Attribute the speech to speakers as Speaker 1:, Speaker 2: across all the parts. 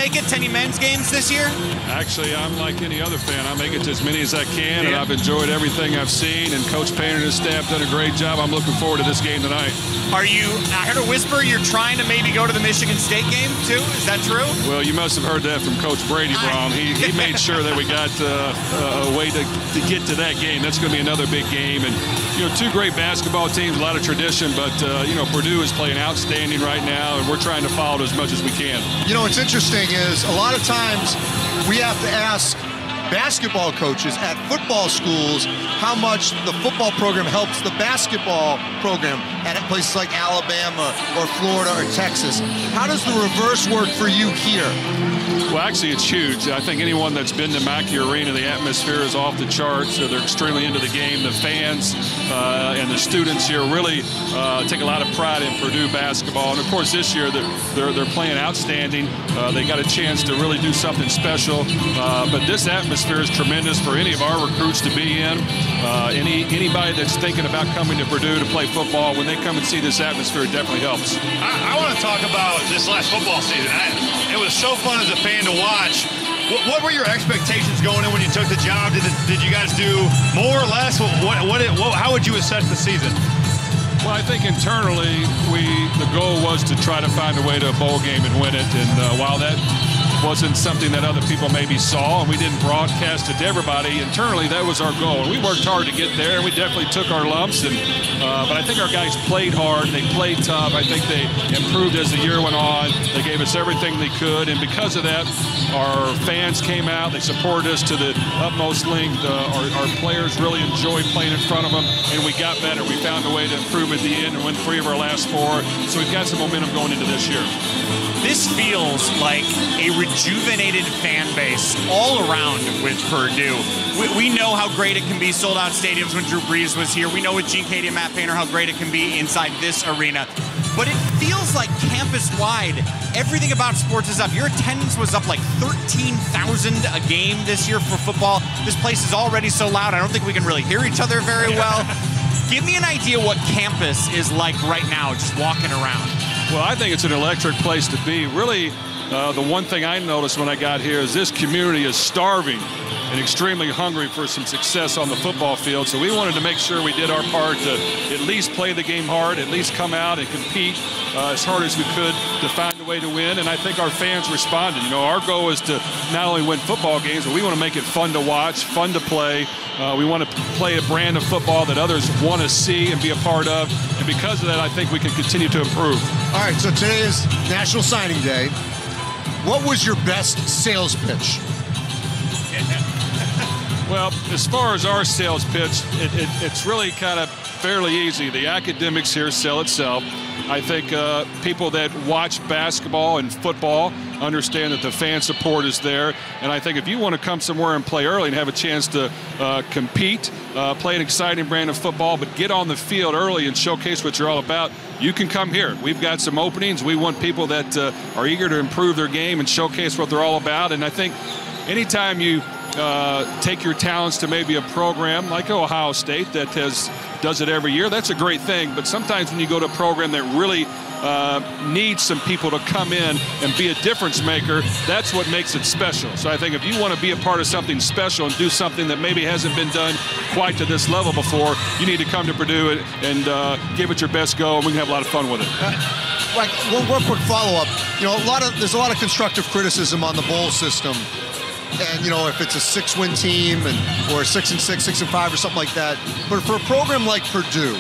Speaker 1: make it to any men's games this year?
Speaker 2: Actually, I'm like any other fan. I make it to as many as I can, and I've enjoyed everything I've seen, and Coach Painter and his staff done a great job. I'm looking forward to this game tonight.
Speaker 1: I heard a whisper you're trying to maybe go to the Michigan State game, too? Is that true?
Speaker 2: Well, you must have heard that from Coach Brady Brown. He made sure that we got a way to get to that game. That's going to be another big game. And, two great basketball teams, a lot of tradition, but, Purdue is playing outstanding right now, and we're trying to follow it as much as we can.
Speaker 3: What's interesting is a lot of times we have to ask basketball coaches at football schools how much the football program helps the basketball program at places like Alabama or Florida or Texas. How does the reverse work for you here?
Speaker 2: Well, actually, it's huge. I think anyone that's been to Mackey Arena, the atmosphere is off the charts. They're extremely into the game. The fans and the students here really take a lot of pride in Purdue basketball. And, of course, this year they're playing outstanding. They got a chance to really do something special. But this atmosphere is tremendous for any of our recruits to be in. Anybody that's thinking about coming to Purdue to play football, when they come and see this atmosphere, it definitely helps.
Speaker 4: I want to talk about this last football season. It was so fun as a fan to watch. What were your expectations going in when you took the job? Did you guys do more or less? How would you assess the season?
Speaker 2: Well, I think internally the goal was to try to find a way to a bowl game and win it. And while that wasn't something that other people maybe saw, and we didn't broadcast it to everybody, internally that was our goal. And we worked hard to get there, and we definitely took our lumps. But I think our guys played hard. They played tough. I think they improved as the year went on. They gave us everything they could, and because of that, our fans came out. They supported us to the utmost length. Our players really enjoyed playing in front of them, and we got better. We found a way to improve at the end and win 3 of our last 4. So we've got some momentum going into this year.
Speaker 1: This feels like a rejuvenated fan base all around with Purdue. We know how great it can be sold out stadiums when Drew Brees was here. We know with Gene Cady and Matt Painter how great it can be inside this arena. But it feels like campus-wide, everything about sports is up. Your attendance was up like 13,000 a game this year for football. This place is already so loud, I don't think we can really hear each other very well. Give me an idea what campus is like right now, just walking around.
Speaker 2: Well, I think it's an electric place to be. Really, the one thing I noticed when I got here is this community is starving and extremely hungry for some success on the football field. So we wanted to make sure we did our part to at least play the game hard, at least come out and compete as hard as we could to find a way to win. And I think our fans responded. Our goal is to not only win football games, but we want to make it fun to watch, fun to play. We want to play a brand of football that others want to see and be a part of. And because of that, I think we can continue to improve.
Speaker 3: All right, so today is National Signing Day. What was your best sales pitch?
Speaker 2: Well, as far as our sales pitch, it's really kind of fairly easy. The academics here sell itself. I think people that watch basketball and football understand that the fan support is there. And I think if you want to come somewhere and play early and have a chance to compete, play an exciting brand of football, but get on the field early and showcase what you're all about, you can come here. We've got some openings. We want people that are eager to improve their game and showcase what they're all about. And I think anytime you take your talents to maybe a program like Ohio State that does it every year, that's a great thing. But sometimes when you go to a program that really needs some people to come in and be a difference maker, that's what makes it special. So I think if you want to be a part of something special and do something that maybe hasn't been done quite to this level before, you need to come to Purdue and give it your best go, and we can have a lot of fun with it.
Speaker 3: Like one quick follow-up. There's a lot of constructive criticism on the bowl system. And, if it's a 6-win team or a 6-6, 6-5 or something like that. But for a program like Purdue,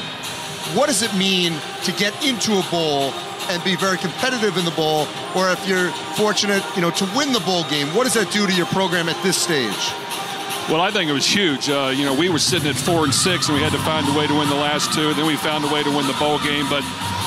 Speaker 3: what does it mean to get into a bowl and be very competitive in the bowl? Or if you're fortunate, to win the bowl game, what does that do to your program at this stage?
Speaker 2: Well, I think it was huge. We were sitting at 4-6, and we had to find a way to win the last 2. Then we found a way to win the bowl game. But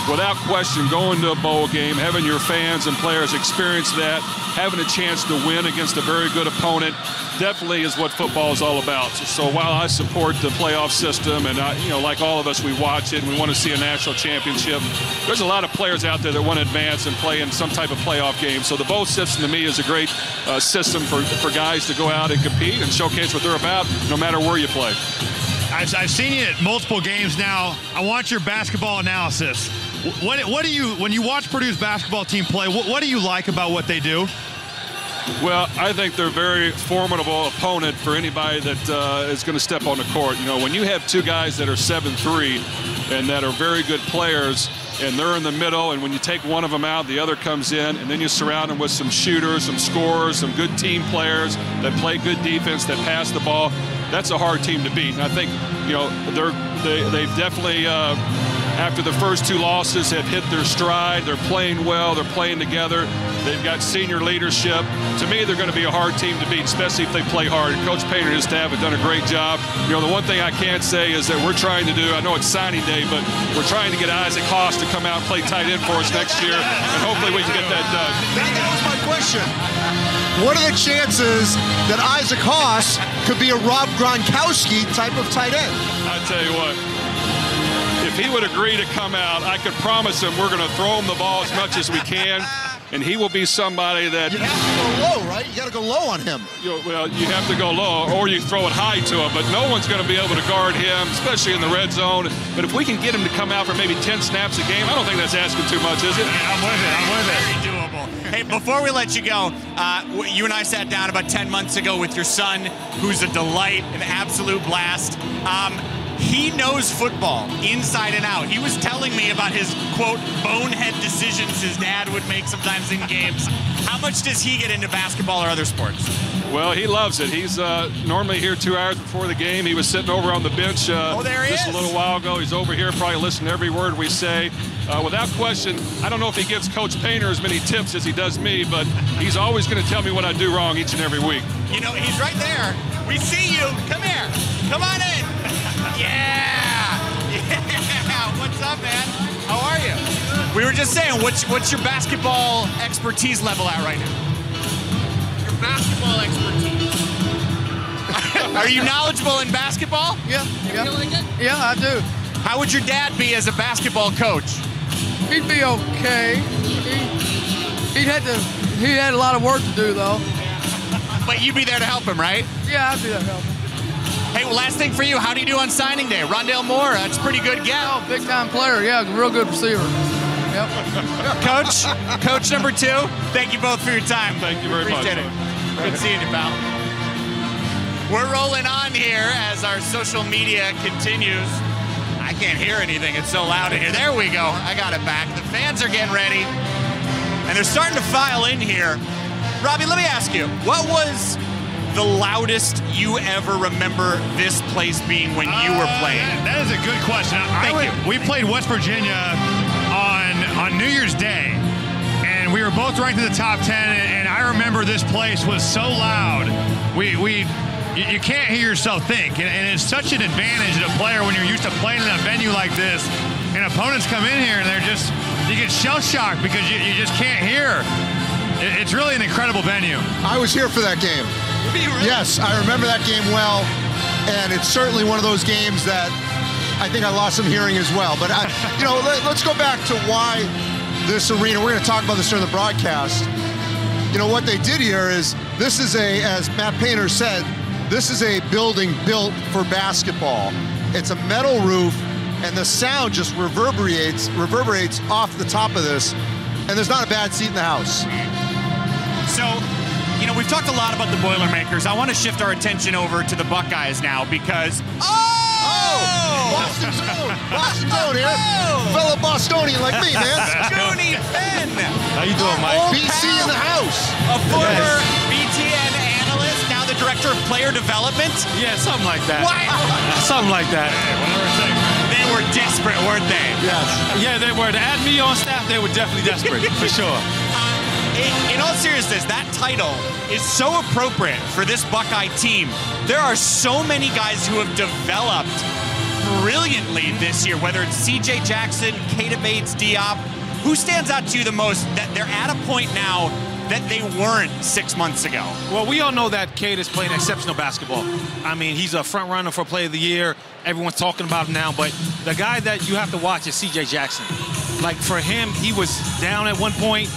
Speaker 2: without question, going to a bowl game, having your fans and players experience that, having a chance to win against a very good opponent, definitely is what football is all about. So while I support the playoff system, and like all of us, we watch it and we want to see a national championship, there's a lot of players out there that want to advance and play in some type of playoff game. So the bowl system to me is a great system for guys to go out and compete and showcase what they're about, no matter where you play.
Speaker 4: I've seen you at multiple games now. I want your basketball analysis. What do you, when you watch Purdue's basketball team play, what do you like about what they do?
Speaker 2: Well, I think they're a very formidable opponent for anybody that is going to step on the court. You know, when you have two guys that are 7'3" and that are very good players, and they're in the middle, and when you take one of them out, the other comes in, and then you surround them with some shooters, some scorers, some good team players that play good defense, that pass the ball, that's a hard team to beat. And I think, you know, they've definitely, after the first two losses, have hit their stride. They're playing well. They're playing together. They've got senior leadership. To me, they're going to be a hard team to beat, especially if they play hard. Coach Painter and his staff have done a great job. You know, the one thing I can't say is that we're trying to do, I know it's signing day, but we're trying to get Isaac Haas to come out and play tight end for us next year, and hopefully we can get that done.
Speaker 3: That was my question. What are the chances that Isaac Haas could be a Rob Gronkowski type of tight end?
Speaker 2: I tell you what, if he would agree to come out, I could promise him we're going to throw him the ball as much as we can, and he will be somebody that...
Speaker 3: You have to go low, right? You got to go low on him.
Speaker 2: Well, you have to go low, or you throw it high to him, but no one's going to be able to guard him, especially in the red zone. But if we can get him to come out for maybe 10 snaps a game, I don't think that's asking too much, is it?
Speaker 4: Yeah, I'm with it.
Speaker 1: Very doable. Hey, before we let you go, you and I sat down about 10 months ago with your son, who's a delight, an absolute blast. He knows football inside and out. He was telling me about his, quote, bonehead decisions his dad would make sometimes in games. How much does he get into basketball or other sports?
Speaker 2: Well, he loves it. He's normally here 2 hours before the game. He was sitting over on the bench just a little while ago. He's over here, probably listening to every word we say. Without question, I don't know if he gives Coach Painter as many tips as he does me, but he's always going to tell me what I do wrong each and every week.
Speaker 1: You know, he's right there. We see you. Come here. Come on in. Yeah. What's up, man? How are you? We were just saying, what's your basketball expertise level at right now? Your basketball expertise. Are you knowledgeable in basketball?
Speaker 5: Yeah.
Speaker 1: You like it?
Speaker 5: Yeah, I do.
Speaker 1: How would your dad be as a basketball coach?
Speaker 5: He'd be okay. He had a lot of work to do, though.
Speaker 1: But you'd be there to help him, right?
Speaker 5: Yeah, I'd be there to help him.
Speaker 1: Hey, well, last thing for you, how do you do on signing day? Rondale Moore, that's a pretty good get.
Speaker 5: Oh, big-time player. Yeah, real good receiver. Yep.
Speaker 1: Coach number 2, thank you both for your time.
Speaker 2: Thank you very much.
Speaker 1: Appreciate it. Good seeing you, pal. We're rolling on here as our social media continues. I can't hear anything. It's so loud in here. There we go. I got it back. The fans are getting ready, and they're starting to file in here. Robbie, let me ask you, what was the loudest you ever remember this place being when you were playing?
Speaker 4: That is a good question.
Speaker 1: Thank you.
Speaker 4: We played West Virginia on New Year's Day, and we were both ranked in the top 10, and I remember this place was so loud. You can't hear yourself think, and it's such an advantage to a player when you're used to playing in a venue like this, and opponents come in here and you get shell-shocked because you just can't hear. It's really an incredible venue.
Speaker 3: I was here for that game. Yes, I remember that game well, and it's certainly one of those games that I think I lost some hearing as well. But, let's go back to why this arena, we're going to talk about this during the broadcast. You know, what they did here is, this is as Matt Painter said, this is a building built for basketball. It's a metal roof, and the sound just reverberates off the top of this, and there's not a bad seat in the house.
Speaker 1: So, we've talked a lot about the Boilermakers. I want to shift our attention over to the Buckeyes now because...
Speaker 3: Boston Zone here. Fellow Bostonian like me, man.
Speaker 1: Johnny Penn.
Speaker 6: How you doing, Mike?
Speaker 3: BC in the house.
Speaker 1: A former BTN analyst, now the director of player development.
Speaker 6: Yeah, something like that.
Speaker 1: What?
Speaker 6: Something like that.
Speaker 1: They were desperate, weren't they?
Speaker 3: Yes.
Speaker 6: Yeah, they were. To add me on staff, they were definitely desperate, for sure.
Speaker 1: In all seriousness, that title is so appropriate for this Buckeye team. There are so many guys who have developed brilliantly this year, whether it's C.J. Jackson, Keita Bates, Diop. Who stands out to you the most that they're at a point now that they weren't 6 months ago?
Speaker 6: Well, we all know that Cade is playing exceptional basketball. I mean, he's a front runner for Player of the Year. Everyone's talking about him now, but the guy that you have to watch is C.J. Jackson. Like, for him, he was down at one point.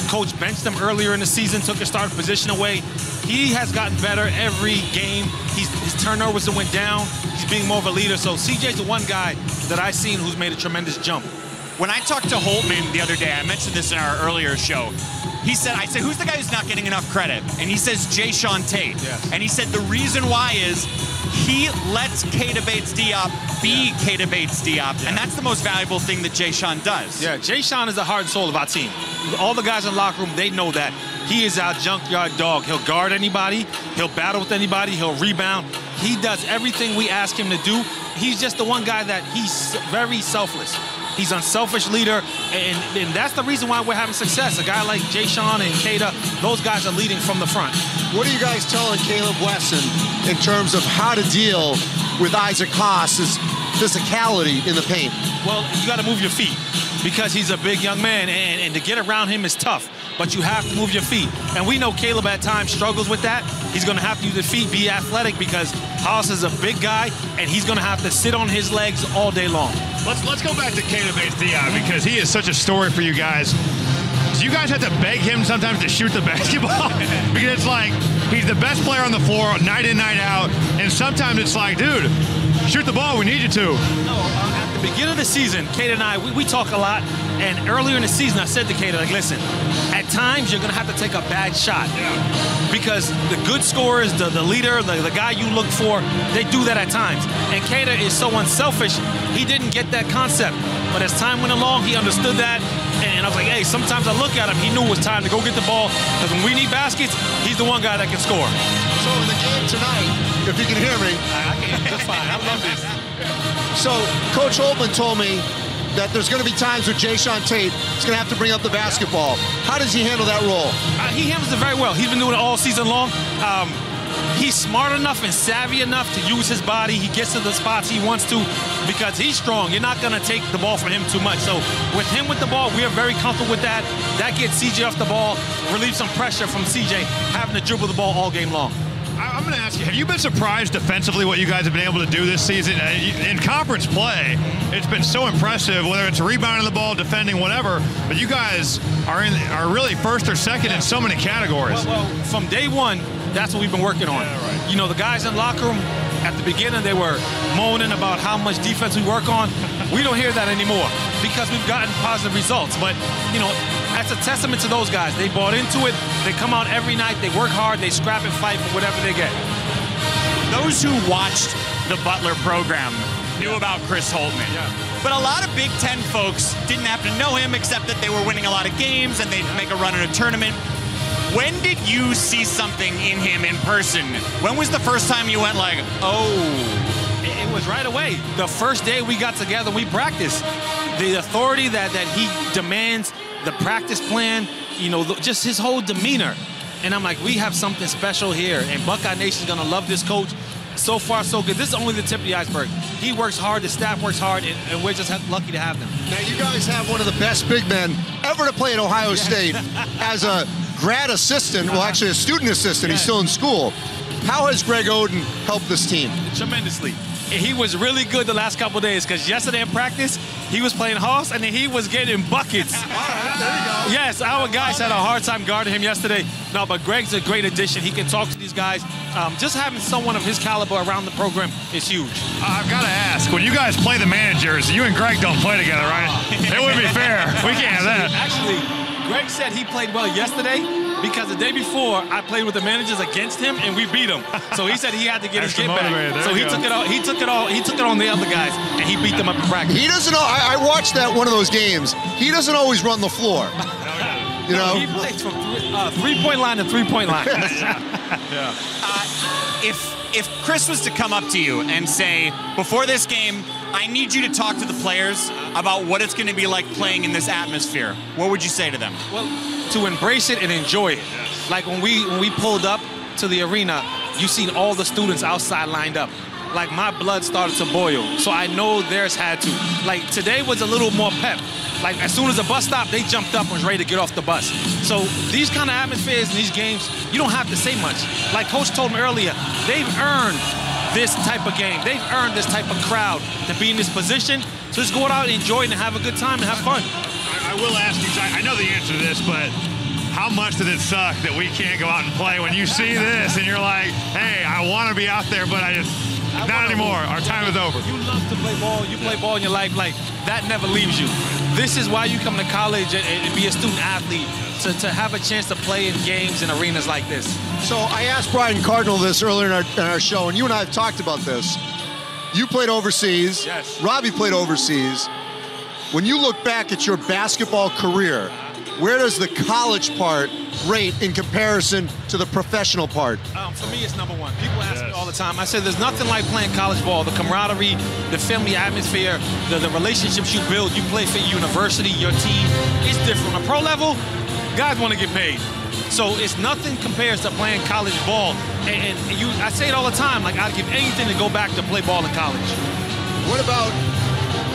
Speaker 6: Coach benched him earlier in the season, took his starting position away. He has gotten better every game. His turnovers have went down. He's being more of a leader. So CJ's the one guy that I've seen who's made a tremendous jump.
Speaker 1: When I talked to Holtmann the other day, I mentioned this in our earlier show, He said, I said, who's the guy who's not getting enough credit? And he says, Jayshawn Tate.
Speaker 6: Yes.
Speaker 1: And he said the reason why is he lets Keita Bates-Diop be Keita Bates-Diop, and that's the most valuable thing that Jayshawn does.
Speaker 6: Yeah, Jayshawn is the heart and soul of our team. All the guys in the locker room, they know that. He is our junkyard dog. He'll guard anybody. He'll battle with anybody. He'll rebound. He does everything we ask him to do. He's just the one guy that he's very selfless. He's an unselfish leader, and that's the reason why we're having success. A guy like Jayshawn and Keita, those guys are leading from the front.
Speaker 3: What are you guys telling Caleb Wesson in terms of how to deal with Isaac Haas's physicality in the paint?
Speaker 6: Well, you got to move your feet because he's a big young man, and to get around him is tough. But you have to move your feet. And we know Caleb at times struggles with that. He's going to have to use his feet, be athletic, because Haas is a big guy, and he's going to have to sit on his legs all day long.
Speaker 4: Let's go back to Keita Bates-Diop because he is such a story for you guys. Do you guys have to beg him sometimes to shoot the basketball? Because it's like he's the best player on the floor night in, night out, and sometimes it's like, dude, shoot the ball, we need you to.
Speaker 6: No, at the beginning of the season, Keita and I, we talk a lot, and earlier in the season, I said to Keita, like, listen, at times you're going to have to take a bad shot. Because the good scorers, the leader, the guy you look for, they do that at times. And Keita is so unselfish, he didn't get that concept. But as time went along, he understood that. And I was like, hey, sometimes I look at him, he knew it was time to go get the ball. Because when we need baskets, he's the one guy that can score.
Speaker 3: So in the game tonight, if you can hear me.
Speaker 6: I can, just fine. I love this.
Speaker 3: So Coach Holtmann told me that there's going to be times where Jayshawn Tate is going to have to bring up the basketball. How does he handle that role?
Speaker 6: He handles it very well. He's been doing it all season long. He's smart enough and savvy enough to use his body. He gets to the spots he wants to because he's strong. You're not going to take the ball from him too much. So with him with the ball, we are very comfortable with that. That gets CJ off the ball, relieves some pressure from CJ having to dribble the ball all game long.
Speaker 4: I'm going to ask you, have you been surprised defensively what you guys have been able to do this season? In conference play, it's been so impressive, whether it's rebounding the ball, defending, whatever, but you guys are really first or second in so many categories.
Speaker 6: Well, from day one, that's what we've been working on.
Speaker 4: Yeah, right.
Speaker 6: You know, the guys in the locker room, at the beginning, they were moaning about how much defense we work on. We don't hear that anymore because we've gotten positive results. But, you know, that's a testament to those guys. They bought into it. They come out every night. They work hard. They scrap and fight for whatever they get.
Speaker 1: Those who watched the Butler program knew about Chris Holtmann.
Speaker 6: Yeah.
Speaker 1: But a lot of Big Ten folks didn't happen to know him except that they were winning a lot of games and they'd make a run in a tournament. When did you see something in him in person? When was the first time you went like, oh?
Speaker 6: It was right away. The first day we got together, we practiced. The authority that he demands, the practice plan, you know, just his whole demeanor. And I'm like, we have something special here, and Buckeye Nation's going to love this coach. So far, so good. This is only the tip of the iceberg. He works hard, the staff works hard, and we're just lucky to have them.
Speaker 3: Now, you guys have one of the best big men ever to play at Ohio State as a grad assistant, well, actually a student assistant. He's still in school. How has Greg Oden helped this team?
Speaker 6: Tremendously. He was really good the last couple of days because yesterday in practice, he was playing Haas and he was getting buckets.
Speaker 3: All right, there you go.
Speaker 6: Yes, our guys had a hard time guarding him yesterday. No, but Greg's a great addition. He can talk to these guys. Just having someone of his caliber around the program is huge.
Speaker 4: I've got to ask, when you guys play the managers, you and Greg don't play together, right? It wouldn't be fair. We can't have that.
Speaker 6: Actually, Greg said he played well yesterday because the day before I played with the managers against him and we beat him. So he said he had to get his get back. So he took it all. He took it on the other guys and he beat them up in practice.
Speaker 3: He doesn't know. I watched one of those games. He doesn't always run the floor. You know,
Speaker 6: he plays from three-point line to three-point line.
Speaker 4: Yeah.
Speaker 1: If Chris was to come up to you and say, before this game, I need you to talk to the players about what it's going to be like playing in this atmosphere, what would you say to them?
Speaker 6: Well, to embrace it and enjoy it. Like when we pulled up to the arena, you seen all the students outside lined up. Like my blood started to boil, so I know theirs had to. Like today was a little more pep. Like as soon as the bus stopped, they jumped up and was ready to get off the bus. So these kind of atmospheres in these games, you don't have to say much. Like Coach told me earlier, they've earned this type of game. They've earned this type of crowd to be in this position. So just go out and enjoy it and have a good time and have fun.
Speaker 4: I will ask you, I know the answer to this, but how much does it suck that we can't go out and play when you see this and you're like, hey, I want to be out there, but not anymore. Our time is over.
Speaker 6: You love to play ball. You play ball in your life. Like, that never leaves you. this is why you come to college and be a student athlete, to have a chance to play in games and arenas like this.
Speaker 3: So I asked Brian Cardinal this earlier in our show, and you and I have talked about this. You played overseas.
Speaker 6: Yes.
Speaker 3: Robbie played overseas. When you look back at your basketball career, where does the college part rate in comparison to the professional part?
Speaker 6: For me, it's number one. People ask me all the time. I said there's nothing like playing college ball. The camaraderie, the family atmosphere, the relationships you build. You play for your university, your team. It's different. On a pro level, guys want to get paid. So it's nothing compares to playing college ball. And I say it all the time, like I'd give anything to go back to play ball in college.
Speaker 3: What about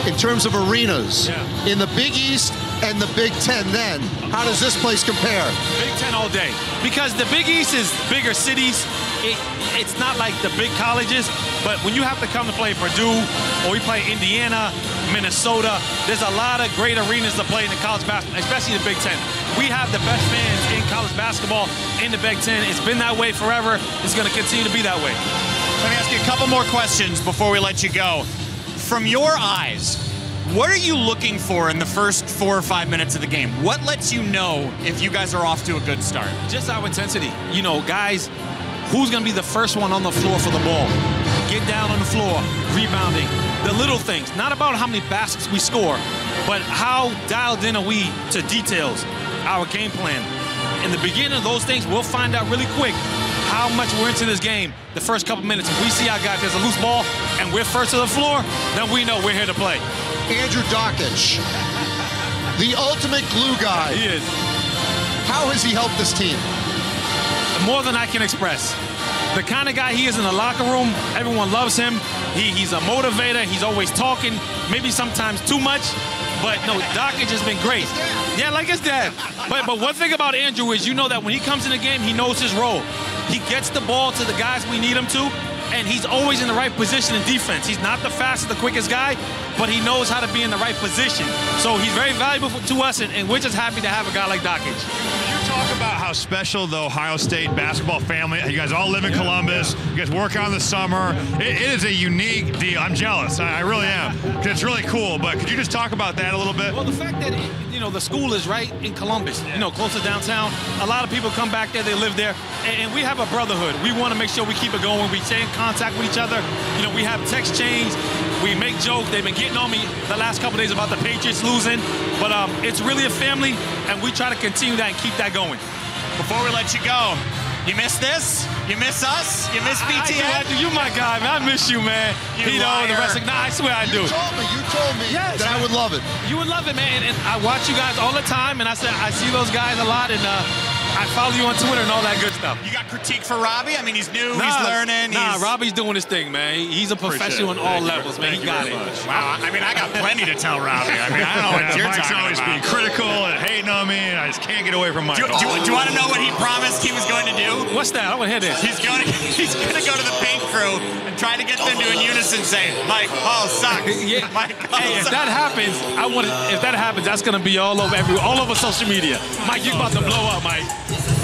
Speaker 3: in terms of arenas?
Speaker 6: Yeah.
Speaker 3: In the Big East and the Big Ten then, how does this place compare?
Speaker 6: Big Ten all day. Because the Big East is bigger cities. It's not like the big colleges, but when you have to come to play Purdue, or we play Indiana, Minnesota, there's a lot of great arenas to play in the college basketball, especially the Big Ten. We have the best fans in college basketball in the Big Ten. It's been that way forever. It's going to continue to be that way.
Speaker 1: Let me ask you a couple more questions before we let you go. From your eyes, what are you looking for in the first 4 or 5 minutes of the game? What lets you know if you guys are off to a good start?
Speaker 6: Just our intensity. You know, guys, who's going to be the first one on the floor for the ball? Get down on the floor, rebounding. The little things. Not about how many baskets we score, but how dialed in are we to details, our game plan. In the beginning of those things, we'll find out really quick how much we're into this game the first couple minutes. If we see our guy, there's a loose ball, and we're first to the floor, then we know we're here to play.
Speaker 3: Andrew Dawkins, the ultimate glue guy.
Speaker 6: He is.
Speaker 3: How has he helped this team?
Speaker 6: More than I can express. The kind of guy he is in the locker room, everyone loves him. He's a motivator. He's always talking, maybe sometimes too much. But no, Dawkins has been great. Yeah, like his dad. But one thing about Andrew is you know that when he comes in the game, he knows his role. He gets the ball to the guys we need him to, and he's always in the right position in defense. He's not the fastest, the quickest guy, but he knows how to be in the right position. So he's very valuable to us, and we're just happy to have a guy like Dawkins.
Speaker 4: Talk about how special the Ohio State basketball family. You guys all live in Columbus. You guys work out in the summer. It is a unique deal. I'm jealous. I really am. It's really cool. But could you just talk about that a little bit?
Speaker 6: Well, the fact that the school is right in Columbus, close to downtown. A lot of people come back there. They live there, and we have a brotherhood. We want to make sure we keep it going. We stay in contact with each other. We have text chains. We make jokes. They've been getting on me the last couple of days about the Patriots losing, but it's really a family, and we try to continue that and keep that going.
Speaker 1: Before we let you go, you miss this? You miss us? You miss BTN?
Speaker 6: I do. You my guy, man. I miss you, man.
Speaker 1: You liar.
Speaker 6: The rest of, I swear I do.
Speaker 3: You told me
Speaker 6: yes,
Speaker 3: that I would love it.
Speaker 6: You would love it, man. And I watch you guys all the time, and I said I see those guys a lot, and I follow you on Twitter and all that good stuff.
Speaker 1: You got critique for Robbie? I mean, he's new, he's learning.
Speaker 6: Robbie's doing his thing, man. He's a professional on all levels, man. He got it.
Speaker 1: Wow, I mean, I got plenty to tell Robbie. I mean, I don't know what you're
Speaker 4: Mike's
Speaker 1: talking
Speaker 4: always
Speaker 1: about.
Speaker 4: being critical and hating on me, and I just can't get away from Mike.
Speaker 1: Do you want to know what he promised he was going to do?
Speaker 6: What's that? I want to hear this.
Speaker 1: He's going to go to the paint crew and try to get them to in unison say, Mike Hall sucks.
Speaker 6: Yeah.
Speaker 1: Mike Hall
Speaker 6: If
Speaker 1: sucks.
Speaker 6: that happens, if that happens, that's going to be all over social media. Mike, you're about to blow up, Mike.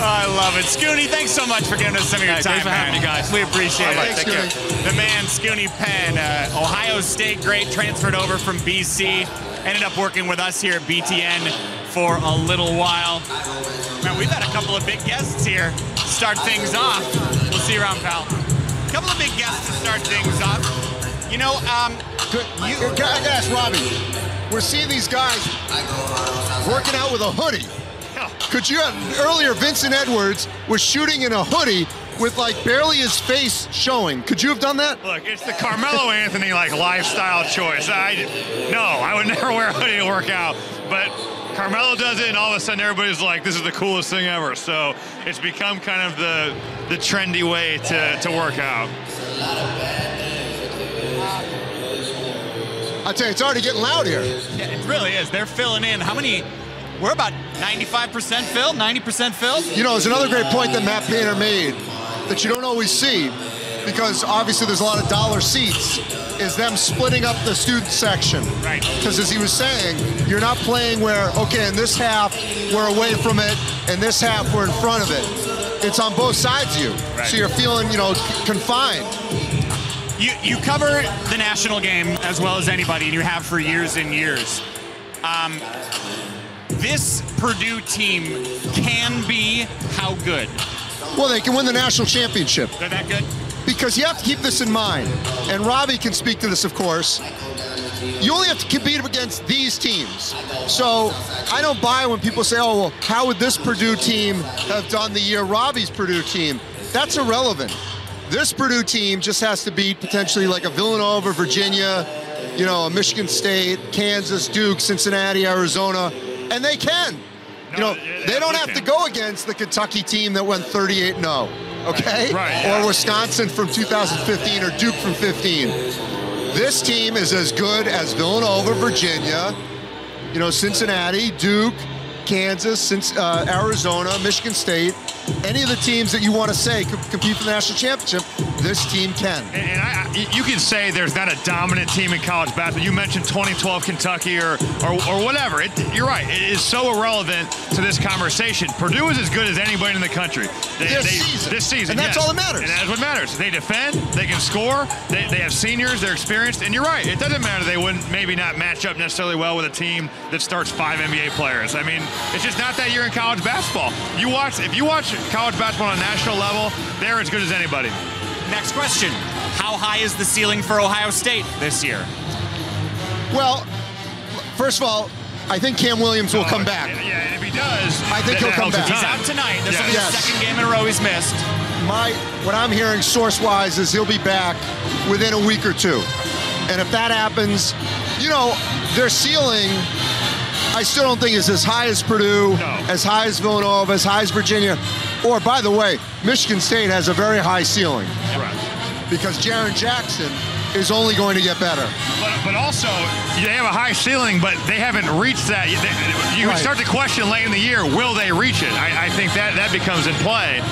Speaker 1: I love it. Scooney, thanks so much for giving us some of your time,
Speaker 6: thanks for having me, guys.
Speaker 1: We appreciate it.
Speaker 3: Thanks, Scooney.
Speaker 1: The man, Scooney Penn, Ohio State great, transferred over from BC, ended up working with us here at BTN for a little while. Man, we've had a couple of big guests here to start things off. We'll see you around, pal. A couple of big guests to start things off.
Speaker 3: I gotta ask Robbie, we're seeing these guys working out with a hoodie. Earlier, Vincent Edwards was shooting in a hoodie with barely his face showing. Could you have done that?
Speaker 4: Look, it's the Carmelo Anthony lifestyle choice. I would never wear a hoodie to work out, but Carmelo does it, and all of a sudden everybody's like, this is the coolest thing ever. So it's become kind of the trendy way to work out.
Speaker 3: I tell you, it's already getting loud here.
Speaker 1: Yeah, it really is. They're filling in. How many? We're about 95% filled, 90% filled.
Speaker 3: There's another great point that Matt Painter made that you don't always see, because obviously there's a lot of dollar seats, is them splitting up the student section.
Speaker 1: Right.
Speaker 3: Because as he was saying, you're not playing where, okay, in this half, we're away from it, and this half, we're in front of it. It's on both sides of you.
Speaker 1: Right.
Speaker 3: So you're feeling, confined.
Speaker 1: You cover the national game as well as anybody, and you have for years and years. This Purdue team can be how good?
Speaker 3: Well, they can win the national championship.
Speaker 1: They're that good?
Speaker 3: Because you have to keep this in mind, and Robbie can speak to this, of course. You only have to compete against these teams. So I don't buy when people say, oh, well, how would this Purdue team have done the year Robbie's Purdue team? That's irrelevant. This Purdue team just has to beat potentially like a Villanova, Virginia, you know, a Michigan State, Kansas, Duke, Cincinnati, Arizona, and they can. They don't have to go against the Kentucky team that went 38-0, okay?
Speaker 4: Right.
Speaker 3: Or Wisconsin from 2015 or Duke from 15. This team is as good as Villanova, Virginia, Cincinnati, Duke, Kansas, Arizona, Michigan State. Any of the teams that you want to say could compete for the national championship, this team can.
Speaker 4: And you can say there's not a dominant team in college basketball. You mentioned 2012 Kentucky or whatever. You're right. It is so irrelevant to this conversation. Purdue is as good as anybody in the country. This season.
Speaker 3: And that's all that matters.
Speaker 4: And that's what matters. They defend. They can score. They have seniors. They're experienced. And you're right. It doesn't matter. They wouldn't maybe not match up necessarily well with a team that starts 5 NBA players. I mean, it's just not that year in college basketball. If you watch college basketball on a national level, they're as good as anybody.
Speaker 1: Next question. How high is the ceiling for Ohio State this year?
Speaker 3: Well, first of all, I think Cam Williams will come back.
Speaker 4: Yeah, and if he does,
Speaker 3: I think he'll come back.
Speaker 1: He's out tonight. This will be the second game in a row he's missed.
Speaker 3: What I'm hearing source-wise is he'll be back within a week or two. And if that happens, their ceiling, I still don't think is as high as Purdue, as high as Villanova, as high as Virginia. Or, by the way, Michigan State has a very high ceiling.
Speaker 4: Right.
Speaker 3: Because Jaren Jackson is only going to get better.
Speaker 4: But also, they have a high ceiling, but they haven't reached that. You start to question late in the year, will they reach it? I think that becomes in play.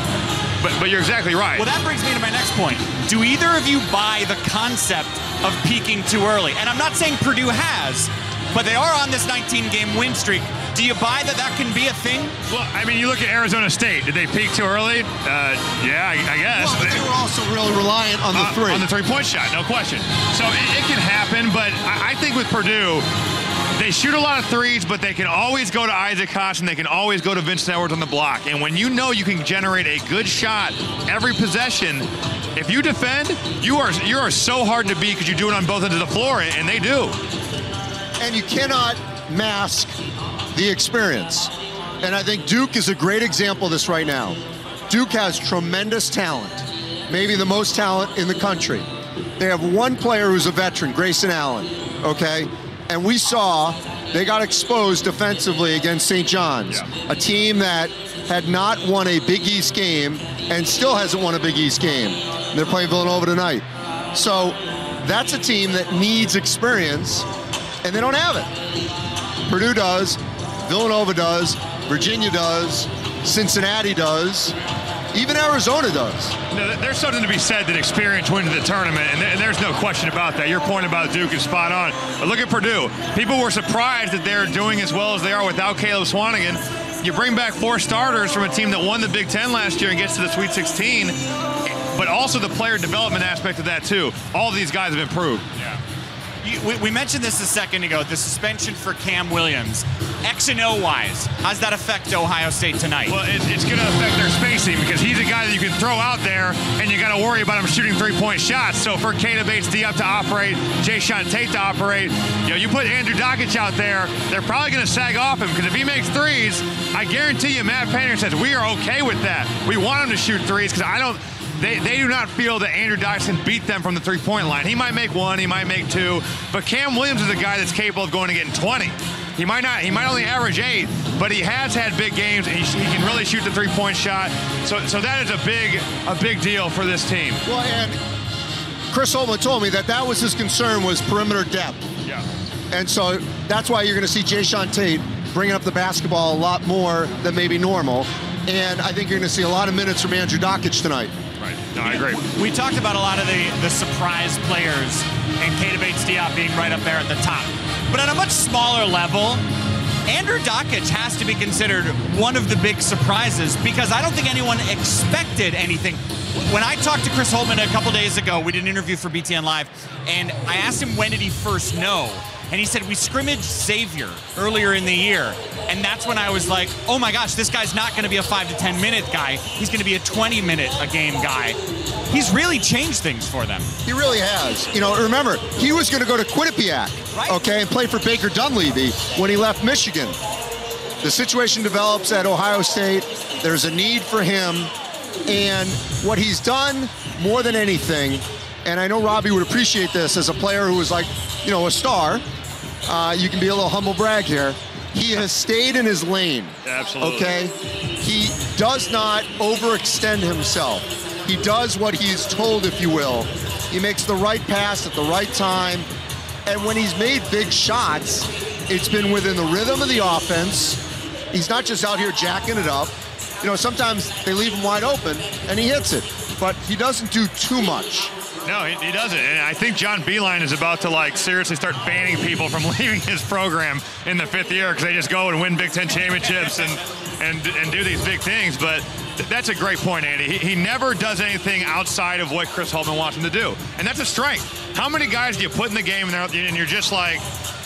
Speaker 4: But you're exactly right.
Speaker 1: Well, that brings me to my next point. Do either of you buy the concept of peaking too early? And I'm not saying Purdue has, but they are on this 19-game win streak. Do you buy that can be a thing?
Speaker 4: Well, I mean, you look at Arizona State. Did they peak too early? Yeah, I guess.
Speaker 3: Well, but they were also really reliant on the three.
Speaker 4: On the three-point shot, no question. So it can happen, but I think with Purdue, they shoot a lot of threes, but they can always go to Isaac Haas and they can always go to Vincent Edwards on the block. And when you know you can generate a good shot every possession, if you defend, you are so hard to beat because you do it on both ends of the floor, and they do.
Speaker 3: And you cannot mask the experience. And I think Duke is a great example of this right now. Duke has tremendous talent, maybe the most talent in the country. They have one player who's a veteran, Grayson Allen, okay? And we saw they got exposed defensively against St. John's, a team that had not won a Big East game and still hasn't won a Big East game. They're playing Villanova tonight. So that's a team that needs experience, and they don't have it. Purdue does, Villanova does, Virginia does, Cincinnati does, even Arizona does.
Speaker 4: There's something to be said that experience wins the tournament, and there's no question about that. Your point about Duke is spot on. But look at Purdue. People were surprised that they're doing as well as they are without Caleb Swanigan. You bring back 4 starters from a team that won the Big Ten last year and gets to the Sweet 16, but also the player development aspect of that, too. All of these guys have improved.
Speaker 1: Yeah. We mentioned this a second ago, the suspension for Cam Williams. X and O-wise, how does that affect Ohio State tonight?
Speaker 4: Well, it's going to affect their spacing because he's a guy that you can throw out there and you got to worry about him shooting three-point shots. So for Keita Bates-Diop to operate, Jayshawn Tate to operate, you put Andrew Dawkins out there, they're probably going to sag off him because if he makes threes, I guarantee you Matt Painter says, we are okay with that. We want him to shoot threes because They do not feel that Andrew Dawkins can beat them from the three-point line. He might make 1, he might make 2, but Cam Williams is a guy that's capable of going and getting 20. He might only average 8, but he has had big games, and he can really shoot the three-point shot. So that is a big deal for this team.
Speaker 3: Well, and Chris Holtmann told me that was his concern, was perimeter depth.
Speaker 4: Yeah.
Speaker 3: And so that's why you're going to see Jayshawn Tate bringing up the basketball a lot more than maybe normal. And I think you're going to see a lot of minutes from Andrew Dawkins tonight.
Speaker 4: Right. No, I agree.
Speaker 1: We talked about a lot of the surprise players and Keita Bates-Diop being right up there at the top. But on a much smaller level, Andrew Dawkins has to be considered one of the big surprises because I don't think anyone expected anything. When I talked to Chris Holtmann a couple days ago, we did an interview for BTN Live, and I asked him when did he first know. And he said, we scrimmaged Xavier earlier in the year. And that's when I was like, oh my gosh, this guy's not going to be a 5 to 10 minute guy. He's going to be a 20-minute a game guy. He's really changed things for them.
Speaker 3: He really has. You know, remember, he was going to go to Quinnipiac,
Speaker 1: right,
Speaker 3: okay, and play for Baker Dunleavy when he left Michigan. The situation develops at Ohio State. There's a need for him. And what he's done more than anything, and I know Robbie would appreciate this as a player who was like, you know, a star. You can be a little humble brag here. He has stayed in his lane.
Speaker 4: Absolutely.
Speaker 3: Okay? He does not overextend himself. He does what he's told, if you will. He makes the right pass at the right time. And when he's made big shots, it's been within the rhythm of the offense. He's not just out here jacking it up. You know, sometimes they leave him wide open, and he hits it. But he doesn't do too much.
Speaker 4: No, he doesn't. And I think John Beilein is about to, like, seriously start banning people from leaving his program in the 5th year because they just go and win Big Ten championships and do these big things. But that's a great point, Andy. He never does anything outside of what Chris Holtmann wants him to do. And that's a strength. How many guys do you put in the game and you're just like,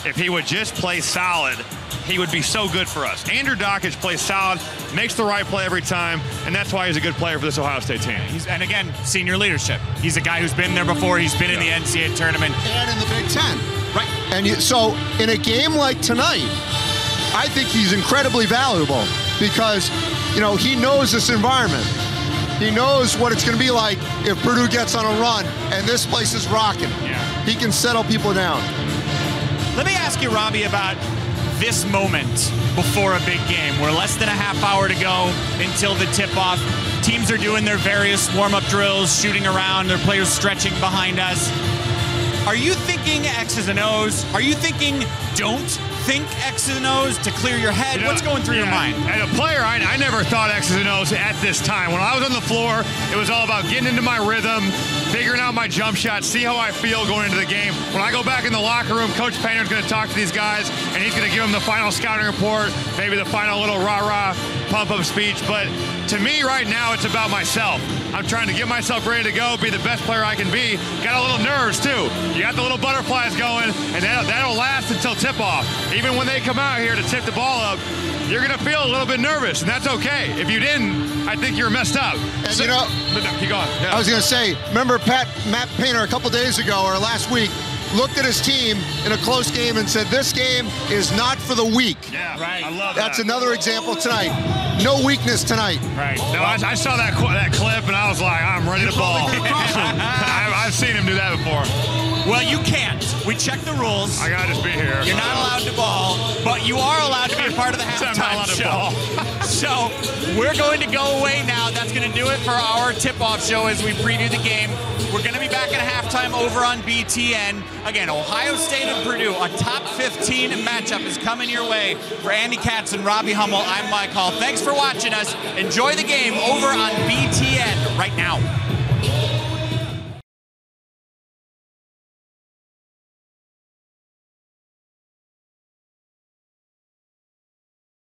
Speaker 4: if he would just play solid, he would be so good for us. Andrew Dawkins plays solid, makes the right play every time, and that's why he's a good player for this Ohio State team.
Speaker 1: And again, senior leadership. He's a guy who's been there before. He's been in the NCAA tournament.
Speaker 3: And in the Big Ten.
Speaker 1: Right.
Speaker 3: And so in a game like tonight, I think he's incredibly valuable because, you know, he knows this environment. He knows what it's going to be like if Purdue gets on a run and this place is rocking.
Speaker 1: Yeah.
Speaker 3: He can settle people down.
Speaker 1: Let me ask you, Robbie, about this moment before a big game. We're less than a half hour to go until the tip-off. Teams are doing their various warm-up drills, shooting around, their players stretching behind us. Are you thinking X's and O's? Are you thinking don't think X's and O's to clear your head? What's going through your mind?
Speaker 4: As a player, I never thought X's and O's at this time. When I was on the floor, it was all about getting into my rhythm, figuring out my jump shot, see how I feel going into the game. When I go back in the locker room, Coach Painter's going to talk to these guys, and he's going to give them the final scouting report, maybe the final little rah-rah pump-up speech. But to me right now, it's about myself. I'm trying to get myself ready to go, be the best player I can be. Got a little nerves, too. You got the little butterflies going, and that'll last until tip-off. Even when they come out here to tip the ball up, you're going to feel a little bit nervous, and that's okay. If you didn't, I think you're messed up.
Speaker 3: And you know,
Speaker 4: keep going. Yeah.
Speaker 3: I was going to say, remember Matt Painter a couple days ago or last week looked at his team in a close game and said, this game is not for the weak.
Speaker 4: Yeah, right. I love
Speaker 3: That's
Speaker 4: that.
Speaker 3: another example tonight. No weakness tonight.
Speaker 4: Right. No, I saw that clip, and I was like, I'm ready to ball. I've seen him do that before.
Speaker 1: Well, you can't. We checked the rules.
Speaker 4: I got to just be here.
Speaker 1: You're not allowed to ball, but you are allowed to be a part of the halftime show. So we're going to go away now. That's going to do it for our tip-off show as we preview the game. We're going to be back at halftime over on BTN. Again, Ohio State and Purdue, a top 15 matchup is coming your way. For Andy Katz and Robbie Hummel, I'm Mike Hall. Thanks for watching us. Enjoy the game over on BTN right now.